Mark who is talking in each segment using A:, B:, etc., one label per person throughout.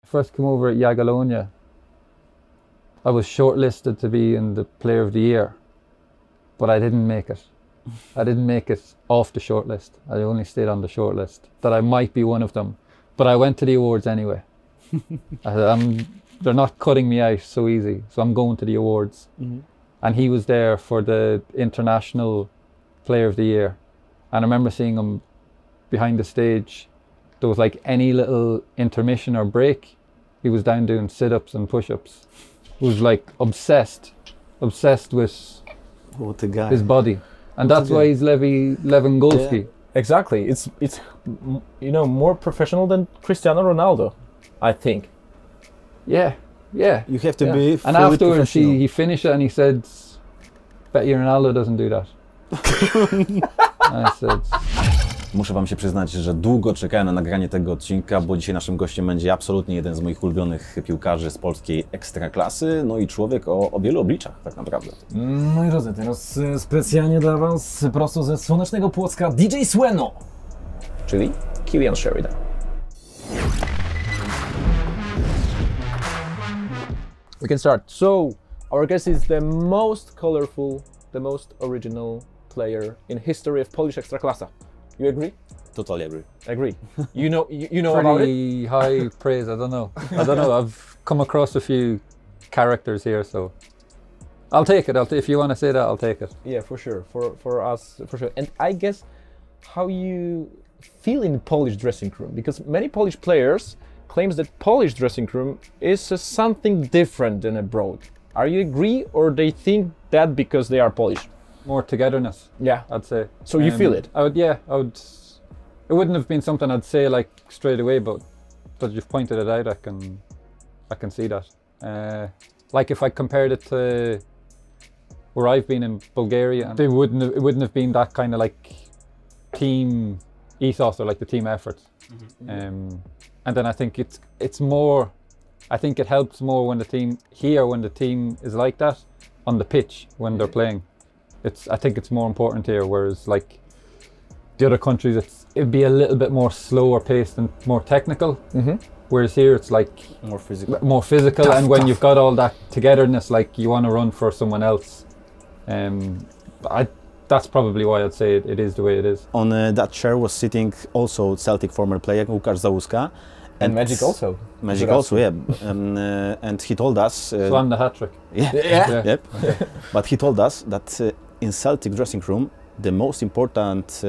A: first came over at Jagiellonia, I was shortlisted to be in the Player of the Year, but I didn't make it. I didn't make it off the shortlist. I only stayed on the shortlist. That I might be one of them, but I went to the awards anyway. They're not cutting me out so easy, so I'm going to the awards. And he was there for the International Player of the Year, and I remember seeing him behind the stage. There was like any little intermission or break, he was down doing sit-ups and push-ups. He was like obsessed with
B: What a guy.
A: his body, and that's why he's Lewandowski.
C: Yeah, exactly. It's you know, more professional than Cristiano Ronaldo, I think.
A: Yeah.
B: You have to be fully
A: And afterwards
B: professional.
A: he finished it and he said, "Bet you Ronaldo doesn't do that." I said,
B: Muszę wam się przyznać, że długo czekałem na nagranie tego odcinka, bo dzisiaj naszym gościem będzie absolutnie jeden z moich ulubionych piłkarzy z polskiej ekstraklasy, no i człowiek o wielu obliczach tak naprawdę.
C: Moi drodzy, teraz specjalnie dla was, prosto ze słonecznego Płocka, DJ Sueno, czyli Kilian Sheridan. We can start. So, our guest is the most colorful, the most original player in history of Polish Ekstraklasa. You agree?
B: Totally agree.
C: Agree. You know about it?
A: pretty high praise. I don't know. I've come across a few characters here, so I'll take it. If you want to say that, I'll take it.
C: Yeah, for sure. For us, for sure. And I guess how you feel in the Polish dressing room, because many Polish players claims that Polish dressing room is something different than abroad. Are you agree, or they think that because they are Polish?
A: More togetherness.
C: Yeah.
A: I'd say.
C: So you feel it?
A: I would. Yeah, I would. It wouldn't have been something I'd say like straight away, but you've pointed it out, I can see that. Like if I compared it to where I've been in Bulgaria, it wouldn't have been that kind of like team ethos or like the team effort. And then I think it's more. I think it helps more when the team is like that on the pitch when they're playing. I think it's more important here, whereas like the other countries, it'd be a little bit more slower paced and more technical. Whereas here it's like more physical, tough, and when you've got all that togetherness, like you want to run for someone else. That's probably why I'd say it is the way it is.
B: On that chair was sitting also Celtic former player Łukasz Załuska.
C: And Magic also.
B: Magic also, yeah. And he told us...
A: so I'm the hat-trick.
B: Yeah. Yep. Okay. But he told us that in Celtic dressing room, the most important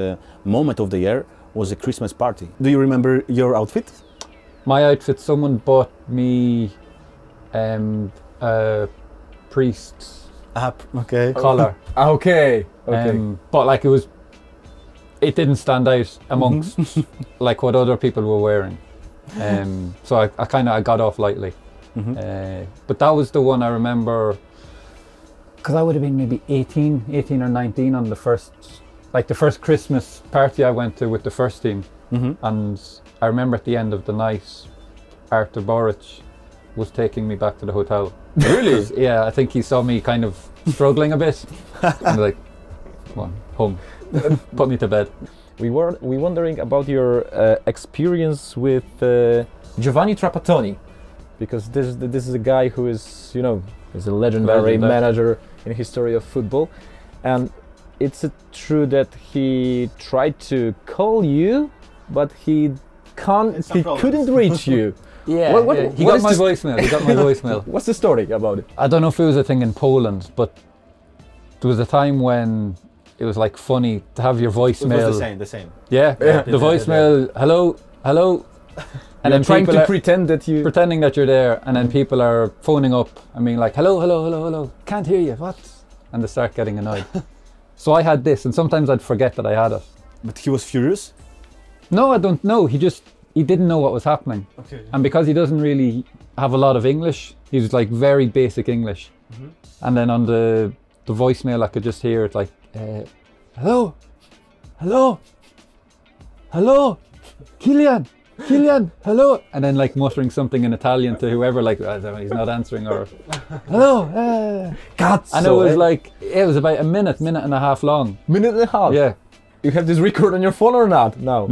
B: moment of the year was a Christmas party. Do you remember your outfit?
A: My outfit, someone bought me a priest's collar.
C: Okay.
A: But like it didn't stand out amongst like what other people were wearing. So I got off lightly. But that was the one I remember, because I would have been maybe 18 or 19 on the first Christmas party I went to with the first team. And I remember at the end of the night, Artur Boruc was taking me back to the hotel.
C: Really?
A: Yeah, I think he saw me kind of struggling a bit. And like, come on, home, put me to bed. We wondering about your experience with Giovanni Trapattoni, because this is a guy who is, you know, is a legendary manager in the history of football, and it's true that he tried to call you, but he couldn't reach you. Yeah, he got my voicemail.
C: What's the story about it?
A: I don't know if it was a thing in Poland, but there was a time when it was like funny to have your voicemail.
B: It was the same.
A: Yeah. The voicemail, hello, and then
C: trying to pretending
A: that you're there, and then people are phoning up and being like, hello, can't hear you, what? And they start getting annoyed. So I had this, and sometimes I'd forget that I had it.
B: But he was furious?
A: No, I don't know. He didn't know what was happening. Okay. And because he doesn't really have a lot of English, he was like very basic English. And then on the voicemail, I could just hear it like, hello, Kilian, hello, and then like muttering something in Italian to whoever, like he's not answering, or hello,
C: Cazzo,
A: and it was like, it was about a minute and a half long.
C: Minute and a half?
A: Yeah.
C: You have this record on your phone or not? No,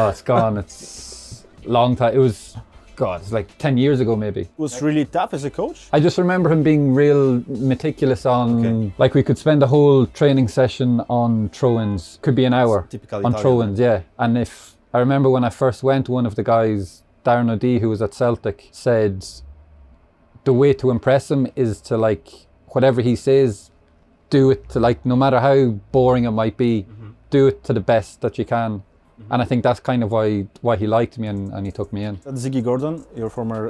A: it's gone. It's long time. It was God, it's like 10 years ago maybe.
B: Was really tough as a coach?
A: I just remember him being real meticulous on, like we could spend a whole training session on throw-ins, could be an hour
B: Typical
A: on
B: Italian.
A: throw-ins, yeah. And if, I remember when I first went, one of the guys, Darren O'Dea, who was at Celtic, said the way to impress him is to like, whatever he says, do it to like, no matter how boring it might be, do it to the best that you can. And I think that's kind of why he liked me and he took me in.
B: Ziggy Gordon, your former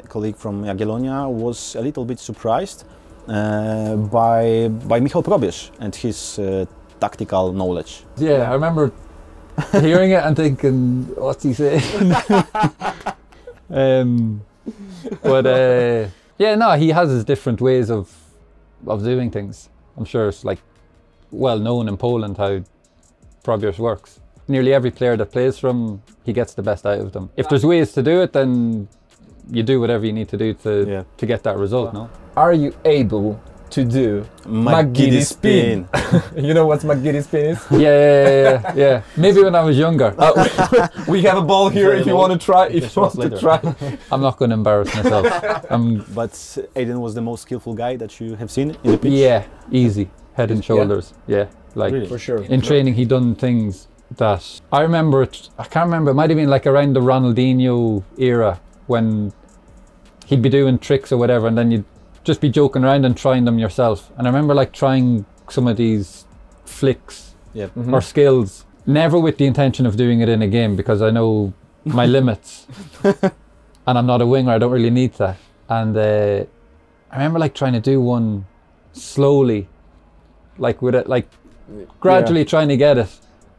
B: colleague from Jagiellonia, was a little bit surprised by Michał Probierz and his tactical knowledge.
A: Yeah, I remember hearing it and thinking, what's he saying? Yeah, no, he has his different ways of doing things. I'm sure it's like well known in Poland how Probierz works. Nearly every player that plays for him, he gets the best out of them. If there's ways to do it, then you do whatever you need to do to get that result, no?
C: Are you able to do
B: McGiddy spin?
C: You know what McGiddy spin is?
A: Yeah. Maybe when I was younger.
C: We have a ball here if you want to try. If you want to try.
A: I'm not going to embarrass myself.
B: But Aiden was the most skillful guy that you have seen in the pitch?
A: Yeah, easy. Head and shoulders. Yeah, like
B: Really?
C: For sure.
A: in training he done things that I remember I can't remember, it might have been like around the Ronaldinho era when he'd be doing tricks or whatever and then you'd just be joking around and trying them yourself. And I remember like trying some of these flicks or skills, never with the intention of doing it in a game because I know my limits and I'm not a winger, I don't really need that. And I remember like trying to do one slowly, like with it, like gradually trying to get it.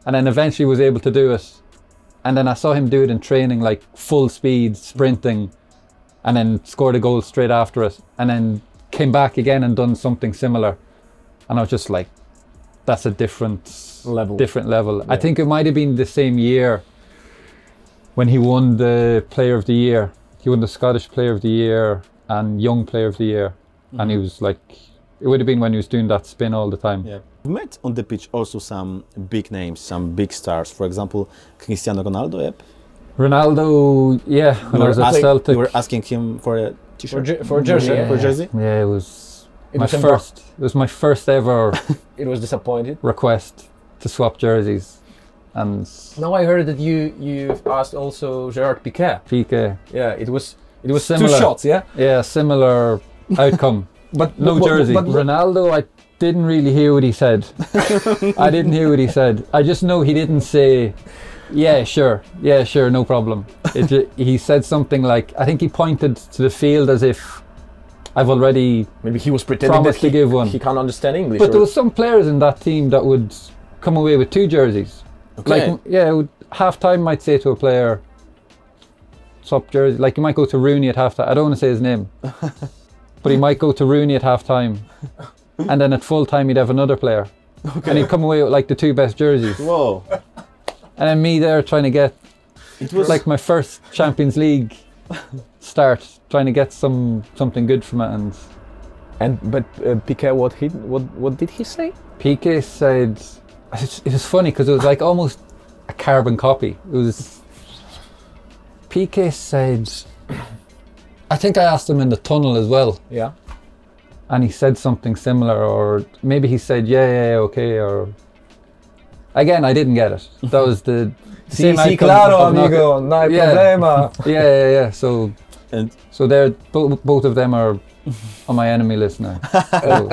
A: And then eventually was able to do it. And then I saw him do it in training, like full speed, sprinting, and then scored a goal straight after it. And then came back again and done something similar. And I was just like, that's a different level.
C: Yeah.
A: I think it might have been the same year when he won the Player of the Year. He won the Scottish Player of the Year and Young Player of the Year. And he was like, it would have been when he was doing that spin all the time.
B: Yeah. We met on the pitch also some big names, some big stars. For example, Cristiano Ronaldo, yep.
A: Ronaldo, yeah, when I was at Celtic.
B: You were asking him for a t-shirt?
C: For a jersey.
B: Yeah. For a jersey?
A: Yeah, it was my first ever
C: It was disappointed.
A: request to swap jerseys. And
C: Now I heard that you've asked also Gerard Piqué.
A: Piqué,
C: Yeah, it was
A: Similar.
C: 2 shots, yeah?
A: yeah, similar outcome.
C: But
A: No jersey.
C: But
A: Ronaldo, I didn't really hear what he said. I didn't hear what he said. I just know he didn't say, yeah, sure, no problem. He said something like, I think he pointed to the field as if I've already
C: maybe he was pretending that
A: promised to give one.
C: he can't understand English.
A: But there was some players in that team that would come away with 2 jerseys.
B: Okay.
A: Like, yeah, half time might say to a player, swap jersey. Like you might go to Rooney at half time. I don't want to say his name. But he might go to Rooney at half time. And then at full time he'd have another player. Okay. And he'd come away with like the 2 best jerseys.
B: Whoa.
A: And then me there trying to get, it was like my first Champions League start, trying to get something good from it.
C: But Piqué, what did he say?
A: Piqué said, it was funny because it was like almost a carbon copy. It was, Piqué said, I think I asked him in the tunnel as well.
C: Yeah.
A: And he said something similar, or maybe he said, yeah, okay, or... Again, I didn't get it. That was the same
C: Sí,
A: outcome
C: claro,
A: of not-
C: amigo, no hay
A: Yeah.
C: problema.
A: Yeah. So
B: And
A: they're both of them are on my enemy list now. So,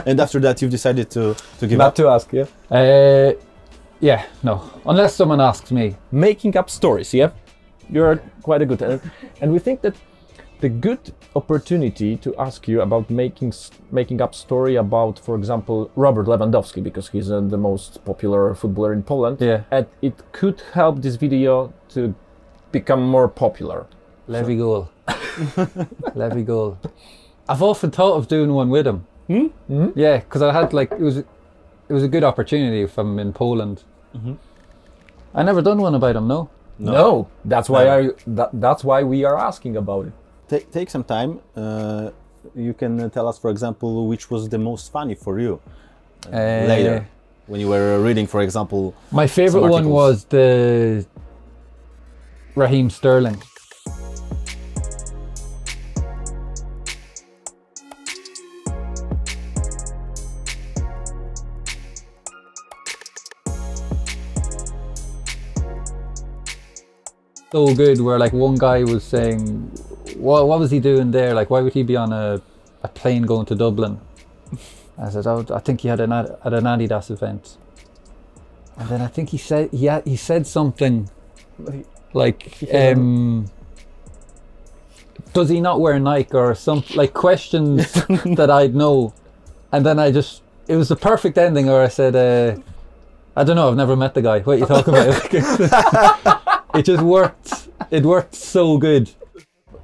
B: and after that you've decided to give
C: Not
B: up?
C: to ask, yeah?
A: yeah, no. Unless someone asks me.
C: Making up stories, yeah? You're quite a good and we think that the good opportunity to ask you about making up story about, for example, Robert Lewandowski, because he's the most popular footballer in Poland.
A: Yeah.
C: And it could help this video to become more popular.
A: Levy goal. Levy goal. I've often thought of doing one with him. Yeah, because I had like, it was a good opportunity if I'm in Poland. I never done one about him, no?
C: No, that's why that's why we are asking about it.
B: Take some time. You can tell us, for example, which was the most funny for you later, when you were reading, for example.
A: My favorite one was the Raheem Sterling. so good. Where like one guy was saying, what was he doing there? Like, why would he be on a plane going to Dublin? I said, oh, I think he had at an Adidas event. And then I think he said something like, does he not wear Nike or some like questions that I'd know. And then it was the perfect ending where I said, I don't know, I've never met the guy. What are you talking about? It just worked. It worked so good.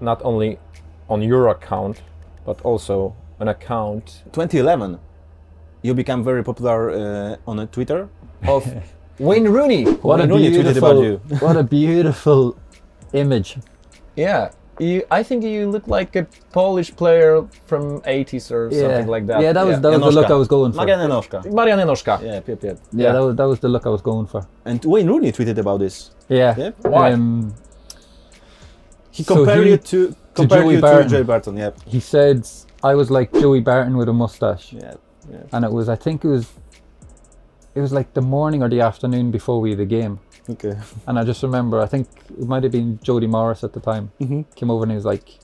C: Not only on your account, but also an account.
B: 2011, you became very popular on Twitter.
C: Of Wayne Rooney.
A: What a beautiful image.
C: Yeah. I think you look like a Polish player from 80s or something like that.
A: Yeah, that was the look I was going for.
B: Marian Noszka.
C: Marian Noszka.
B: Yeah,
A: that was the look I was going for.
B: And Wayne Rooney tweeted about this.
A: Yeah.
C: Why?
B: He compared you to Joey Barton. Yeah.
A: He said I was like Joey Barton with a mustache.
B: Yeah.
A: And I think it was like the morning or the afternoon before we had the game.
B: Okay.
A: And I just remember, I think it might have been Jody Morris at the time, came over and he was like,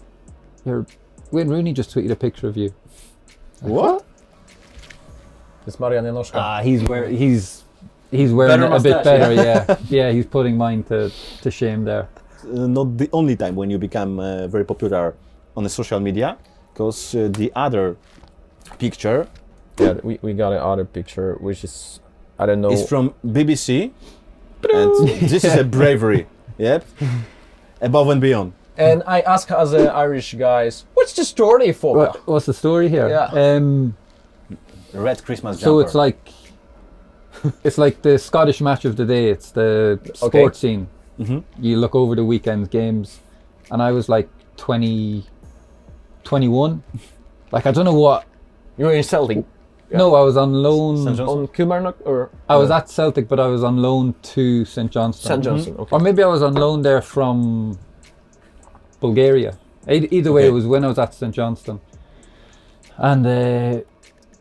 A: Wayne Rooney just tweeted a picture of you.
B: What?
C: It's Marian Noszka.
A: He's wearing it a bit better, yeah. Yeah, he's putting mine to shame there.
B: Not the only time when you become very popular on the social media, because the other picture...
C: Yeah, we got another picture, which is, I don't know...
B: It's from BBC. And this is a bravery, yep, above and beyond.
C: And I ask as Irish guys, what's the story for?
A: What's the story here?
C: Yeah.
B: Red Christmas jumper.
A: So it's like the Scottish match of the day. It's the sports scene. You look over the weekend games, and I was like 20, 21. Like I don't know what.
C: You were in Celtic. Yeah.
A: No, I was on loan.
C: On Kilmarnock, or
A: I was at Celtic, but I was on loan to St Johnstone.
C: St Johnstone, okay.
A: Or maybe I was on loan there from Bulgaria. Either way, it was when I was at St Johnstone. And I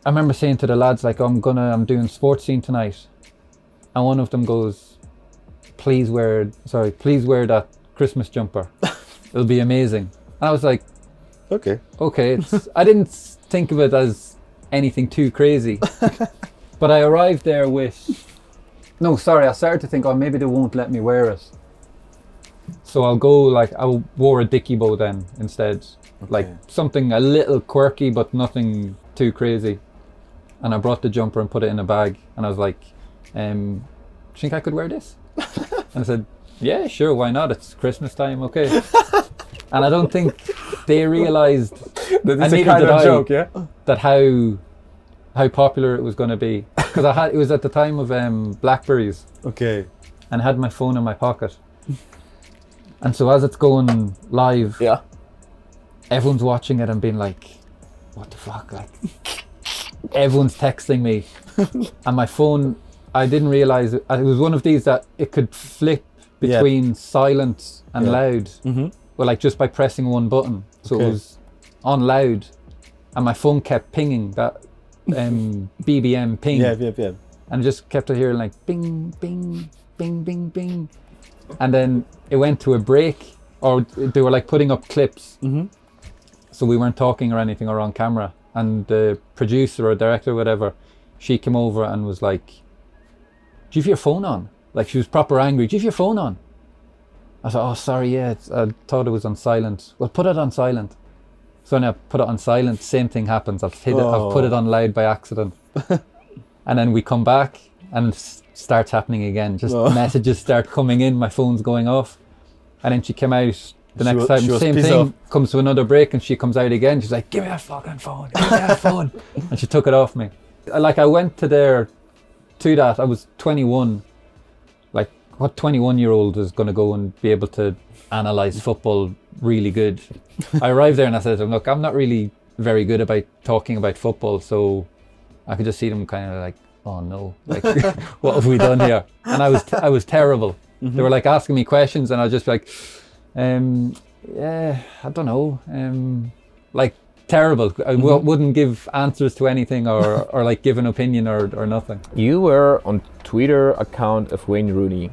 A: remember saying to the lads, like, I'm doing sports scene tonight, and one of them goes, please wear that Christmas jumper. It'll be amazing. And I was like,
B: okay.
A: I didn't think of it as anything too crazy. But I arrived there with... No, sorry, I started to think, oh, maybe they won't let me wear it. So I'll go, like, I wore a Dickie bow then instead. Okay. Like, something a little quirky, but nothing too crazy. And I brought the jumper and put it in a bag. And I was like, do you think I could wear this? And I said, yeah, sure, why not? It's Christmas time, okay. And I don't think they realised
C: that it's a kind of joke, yeah?
A: That how popular it was going to be, because it was at the time of Blackberries.
B: Okay.
A: And I had my phone in my pocket, and so as it's going live,
C: yeah,
A: everyone's watching it and being like, "What the fuck?" Like, everyone's texting me, and my phone. I didn't realize it was one of these that it could flip between silent and loud. Well, like just by pressing one button, so it was on loud, and my phone kept pinging that BBM ping.
B: Yeah.
A: And I just kept hearing like bing, bing, bing, bing, bing, and then it went to a break, or they were like putting up clips. So we weren't talking or anything or on camera, and the producer or director or whatever, she came over and was like, "Do you have your phone on?" Like she was proper angry. "Do you have your phone on?" I thought, "Oh, sorry, yeah, I thought it was on silent." "Well, put it on silent." So when I put it on silent, same thing happens. I've put it on loud by accident. And then we come back and it starts happening again. Just messages start coming in, my phone's going off. And then she came out the next time, same thing, comes to another break and she comes out again. She's like, "Give me that fucking phone, give me that phone." And she took it off me. Like I went to that, I was 21. Like what 21-year-old is going to go and be able to analyse football really good? I arrived there and I said to them, "Look, I'm not really very good about talking about football," so I could just see them kind of like, "Oh no, like what have we done here?" And I was terrible. They were like asking me questions and I was just like, yeah, I don't know, like terrible. I wouldn't give answers to anything or like give an opinion or nothing.
C: You were on Twitter account of Wayne Rooney,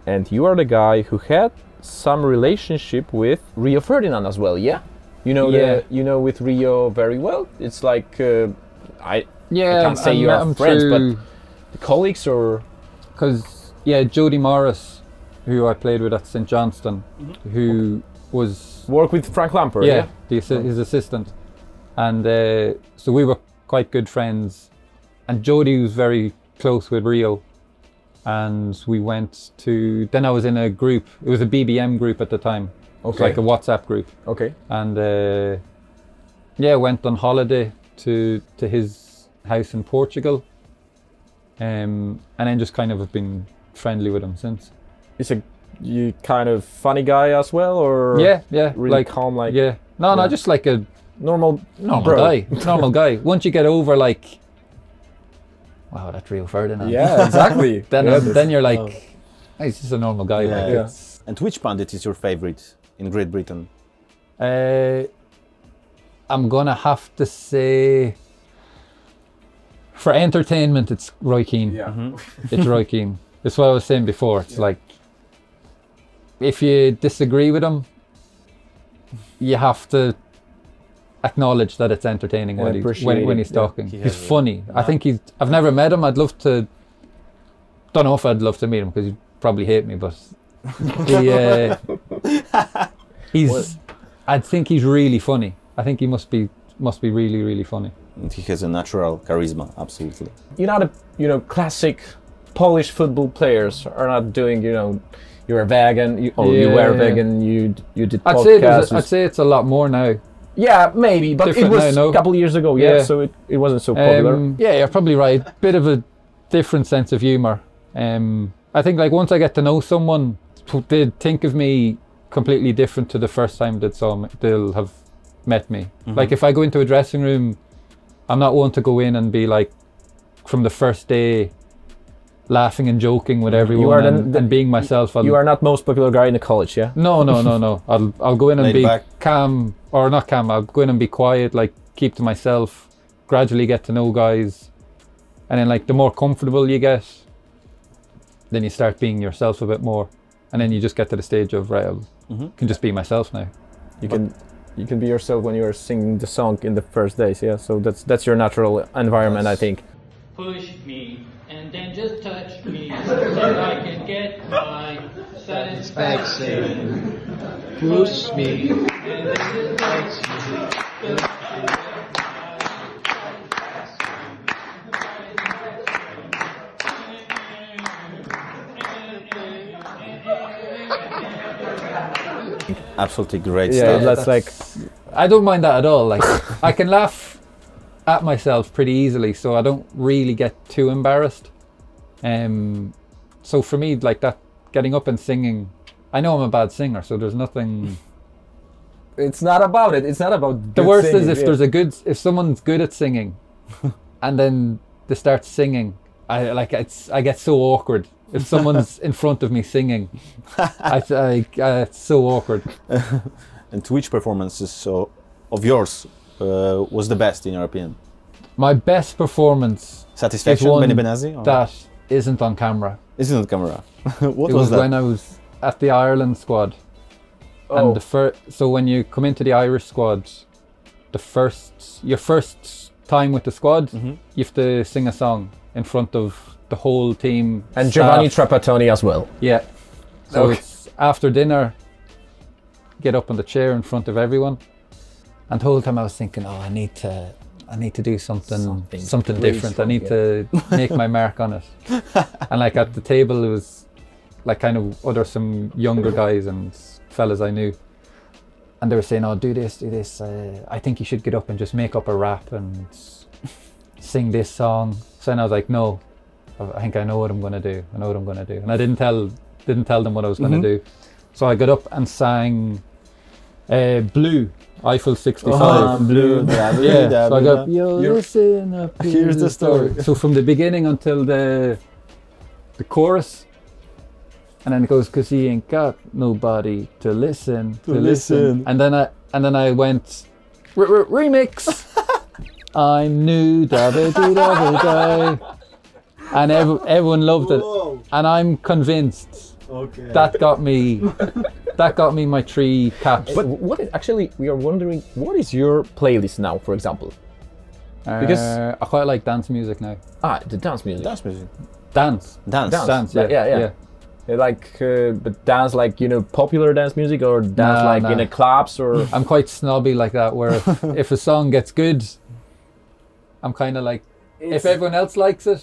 C: and you are the guy who had some relationship with Rio Ferdinand as well, yeah? You know, you know with Rio very well. It's like I can't say you are friends, but the colleagues or
A: because Jody Morris, who I played with at St Johnston, who was
C: work with Frank Lampard. Yeah,
A: his assistant, and so we were quite good friends. And Jody was very close with Rio, and we went to. Then I was in a group. It was a BBM group at the time. Okay. Like a WhatsApp group.
C: Okay.
A: And went on holiday to his house in Portugal. And then just kind of have been friendly with him since.
C: Is you kind of funny guy as well, or
A: really
C: like calm, like
A: no, just like a
C: normal
A: guy, normal guy. Once you get over like, wow, that's Rio Ferdinand.
C: Yeah, exactly.
A: then you're like, hey, he's just a normal guy.
B: Yeah.
A: Like,
B: And which pundit is your favorite in Great Britain?
A: I'm gonna have to say, for entertainment, it's Roy Keane.
C: Yeah.
A: It's Roy Keane. It's what I was saying before. It's like, if you disagree with him, you have to acknowledge that it's entertaining when he's talking. He's funny. I think I've never met him. I'd love to. Don't know if I'd love to meet him because he'd probably hate me, but I think he's really funny. I think he must be really, really funny.
B: And he has a natural charisma, absolutely.
C: Classic Polish football players are not doing, you're a vegan, you were a vegan, you did podcasts.
A: I'd say it's a lot more now.
C: Yeah, maybe, but it was a couple of years ago, so it wasn't so popular.
A: You're probably right. Bit of a different sense of humor. I think like once I get to know someone, they think of me completely different to the first time they'll have met me. Like if I go into a dressing room, I'm not one to go in and be like, from the first day, laughing and joking with everyone and being myself.
C: You are not most popular guy in the college, yeah?
A: No. I'll go in and be calm, or not calm. I'll go in and be quiet, like keep to myself, gradually get to know guys, and then like the more comfortable you get, then you start being yourself a bit more, and then you just get to the stage of right, I can just be myself now.
C: You can be yourself when you are singing the song in the first days, yeah. So that's your natural environment, I think.
D: Push me and then just touch me so I can get my satisfaction. Push me and then just touch me.
B: Absolutely great stuff.
C: That's like,
A: I don't mind that at all. Like I can laugh at myself pretty easily, so I don't really get too embarrassed. So for me, like that, getting up and singing, I know I'm a bad singer, so there's nothing.
C: It's not about it. It's not about.
A: The worst is if someone's good at singing, and then they start singing. I get so awkward. If someone's in front of me singing, it's so awkward.
B: And which performances of yours was the best in your opinion?
A: My best performance
B: Satisfaction,
A: is one
B: Benny Benassi, or?
A: That isn't on camera.
B: Isn't on camera. What
A: it
B: was that?
A: When I was at the Ireland squad. And so when you come into the Irish squad, your first time with the squad, you have to sing a song in front of the whole team.
C: And
A: staff.
C: Giovanni Trapattoni as well.
A: Yeah. So it's after dinner, get up on the chair in front of everyone. And the whole time I was thinking, I need to do something different. I need to make my mark on it. And like at the table, it was like kind of some younger guys and fellas I knew. And they were saying, do this. I think you should get up and just make up a rap and sing this song. So then I was like, no, I think I know what I'm going to do. And I didn't tell them what I was going to do. So I got up and sang Blue, Eiffel 65.
B: Blue.
A: Yeah, so I got, listen up, here's the story. So from the beginning until the chorus, and then it goes, 'cause he ain't got nobody to listen. And then I went, remix. I knew, da-da-dee-da-da-da. And everyone loved it. And I'm convinced
B: Okay.
A: That got me. That got me my 3 caps.
C: But what is actually we are wondering? What is your playlist now, for example? Because
A: I quite like dance music now.
C: The dance music.
B: Dance music.
A: Dance.
C: Dance. Yeah. Like, but dance like popular dance music or dance in a clubs or.
A: I'm quite snobby like that. Where if a song gets good, I'm kind of like, if everyone else likes it.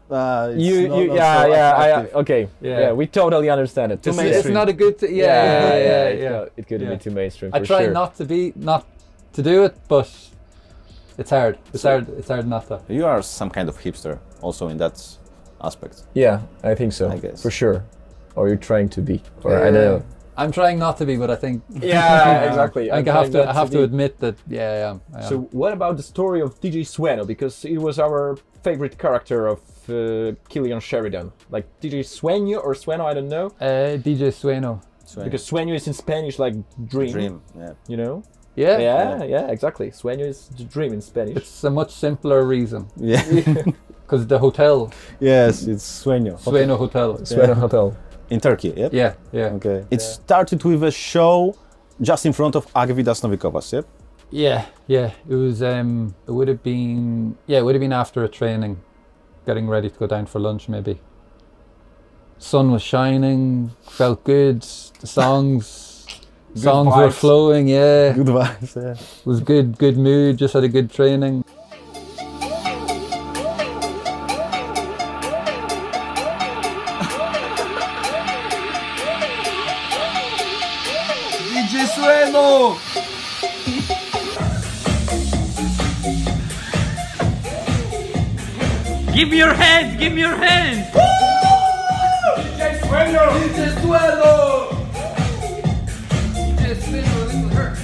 C: Okay. Yeah, we totally understand it.
A: It's not a good thing. Yeah.
C: It could be too mainstream.
A: I try not to do it, but it's hard. It's hard not to.
B: You are some kind of hipster also in that aspect.
C: Yeah, I think so.
B: I guess.
C: For sure. Or you're trying to be. Or I don't know.
A: I'm trying not to be, but I think.
C: Yeah, exactly.
A: I have to admit that. Yeah, I am.
C: So what about the story of DJ Sueno? Because it was our favorite character of Killian Sheridan. Like DJ Sueño or Sueno, I don't know.
A: DJ Sueno.
C: Because Sueño is in Spanish like dream.
B: Dream, yeah.
C: You know?
A: Yeah,
C: Exactly. Sueño is the dream in Spanish.
A: It's a much simpler reason.
B: Yeah.
A: Because the hotel.
B: Yes, it's Sueño.
A: Sueno Hotel.
C: Sueno Hotel.
B: In Turkey, yep?
A: Yeah.
B: Okay. It started with a show just in front of Agvidas Novikovas, yep?
A: Yeah. It was. It would have been. Yeah, it would have been after a training, getting ready to go down for lunch maybe. Sun was shining, felt good. The songs were flowing. Yeah.
B: Good vibes, yeah.
A: It was good mood. Just had a good training.
E: DJ Sueno!
D: Give me your hands! Give me your hands!
E: DJ Sueno! DJ Sueno! DJ Sueno, this will hurt.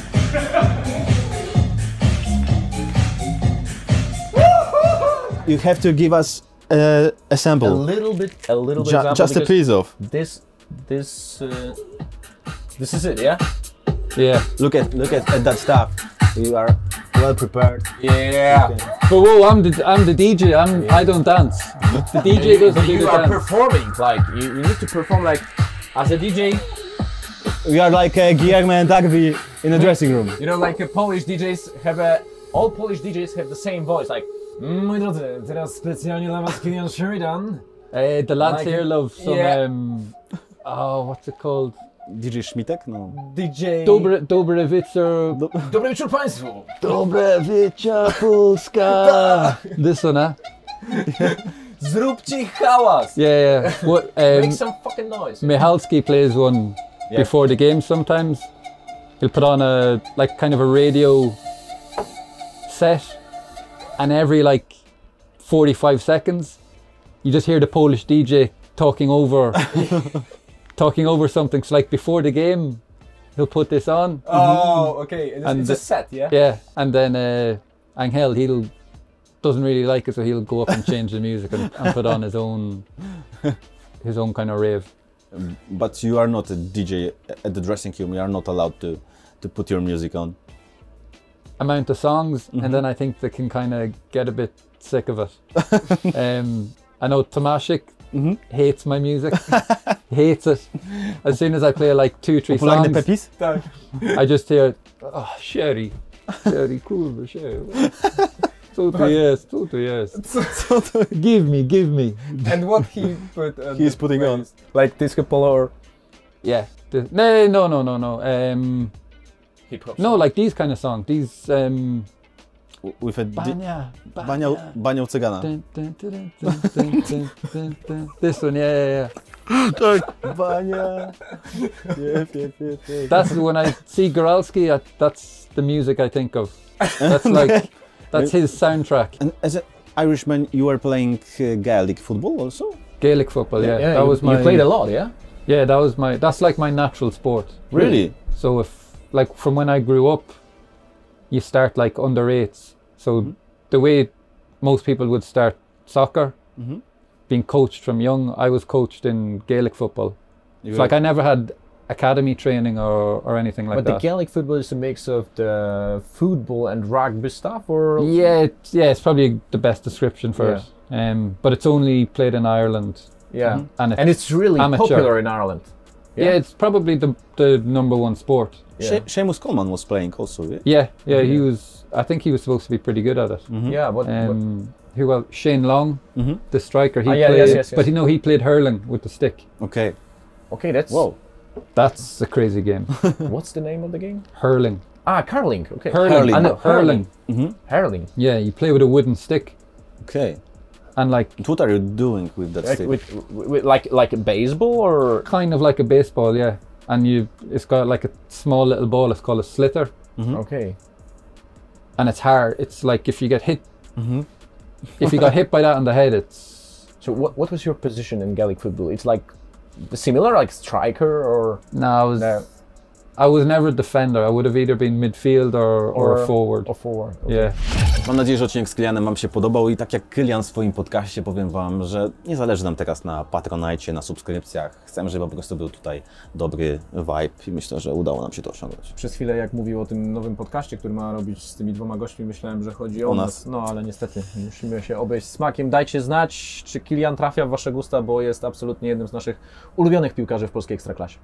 B: You have to give us a sample.
C: A little bit example,
B: just a piece of.
C: This is it, yeah?
A: Yeah.
B: Look at that stuff. You are well prepared.
C: Yeah.
B: Okay.
A: But whoa, I'm the DJ. I don't dance. The DJ doesn't do the
C: You are
A: dance.
C: performing, like you need to perform like as a DJ.
B: We are like Guillermo and Dagvi in the dressing room.
C: You know, like Polish DJs have all Polish DJs have the same voice, like moi drodzy, teraz specjalnie dla was Killian Sheridan.
A: The lads
C: Like
A: here love some.
C: yeah.
A: What's it called?
B: DJ Schmitek? No.
C: DJ.
A: Dobre wieczór.
C: Dobry wieczór państwu.
A: Dobre wieczór Polska. This one, huh?
C: Zróbcie hałas.
A: Yeah. What?
C: Make some fucking noise.
A: Michalski plays one before the game sometimes. He'll put on a kind of a radio set, and every 45 seconds you just hear the Polish DJ talking over something. So before the game he'll put this on.
C: Oh, okay.
A: And
C: it's a set, yeah?
A: Yeah, and then Angel doesn't really like it, so he'll go up and change the music and put on his own kind of rave.
B: But you are not a DJ at the dressing room. You are not allowed to put your music on.
A: Amount of songs, and then I think they can kind of get a bit sick of it. I know Tomaszek hates my music. Hates it. As soon as I play 2-3 songs, I just hear, oh, Sherry, kurwa, Sherry. Co to jest? Give me.
C: And what he put
B: He's putting on.
C: Like disco polo or
A: Yeah. No.
C: hip hop.
A: No, like these kind of songs. These
B: With a
A: Bania.
B: Banią Cygana.
A: This one, yeah.
B: Bania. Yeah.
A: That's when I see Goralski, that's the music I think of. That's that's his soundtrack.
B: And as an Irishman, you were playing Gaelic football also?
A: Gaelic football, yeah.
C: Yeah,
A: That was my.
C: You played a lot, yeah?
A: Yeah, that's like my natural sport.
B: Really?
A: So if from when I grew up, you start under 8s. So the way most people would start soccer, being coached from young, I was coached in Gaelic football. It's I never had academy training or anything like that.
C: But the Gaelic football is a mix of the football and rugby stuff, or?
A: Yeah, it's probably the best description for it. But it's only played in Ireland.
C: Yeah,
A: And
C: and it's really
A: amateur.
C: popular in Ireland.
A: Yeah, it's probably the #1 sport.
C: Yeah.
B: Seamus Coleman was playing also, yeah?
A: Yeah, he was. I think he was supposed to be pretty good at it.
C: Yeah, but
A: Who else? Shane Long, the striker. He
C: yeah,
A: played,
C: yes.
A: but he played hurling with the stick.
B: Okay.
C: okay, that's
B: Whoa.
A: That's a crazy game.
C: what's the name of the game?
A: Hurling.
C: Ah, curling. Okay,
B: Hurling.
C: I know,
A: Hurling.
C: hurling.
A: Yeah, you play with a wooden stick,
B: Okay.
A: and like
B: What are you doing with that
C: Like,
B: stick?
C: with like a baseball or
A: kind of like a baseball, yeah. And it's got like a small little ball. It's called a sliotar,
C: okay.
A: and it's hard. It's like if you get hit, if you got hit by that on the head, it's
C: So what was your position in Gaelic football? It's like similar, like striker or
A: no.
C: No.
A: I was never a defender. I would have either been midfield or forward.
C: Or forward. Okay.
A: Yeah.
B: Mam nadzieję, że odcinek z Kylianem Wam się podobał i tak jak Kylian w swoim podcaście powiem Wam, że nie zależy nam teraz na Patronite, na subskrypcjach. Chcemy, żeby po prostu był tutaj dobry vibe i myślę, że udało nam się to osiągnąć.
C: Przez chwilę jak mówił o tym nowym podcaście, który ma robić z tymi 2 gośćmi, myślałem, że chodzi o nas. No ale niestety musimy się obejść smakiem. Dajcie znać, czy Kylian trafia w Wasze gusta, bo jest absolutnie jednym z naszych ulubionych piłkarzy w polskiej ekstraklasie.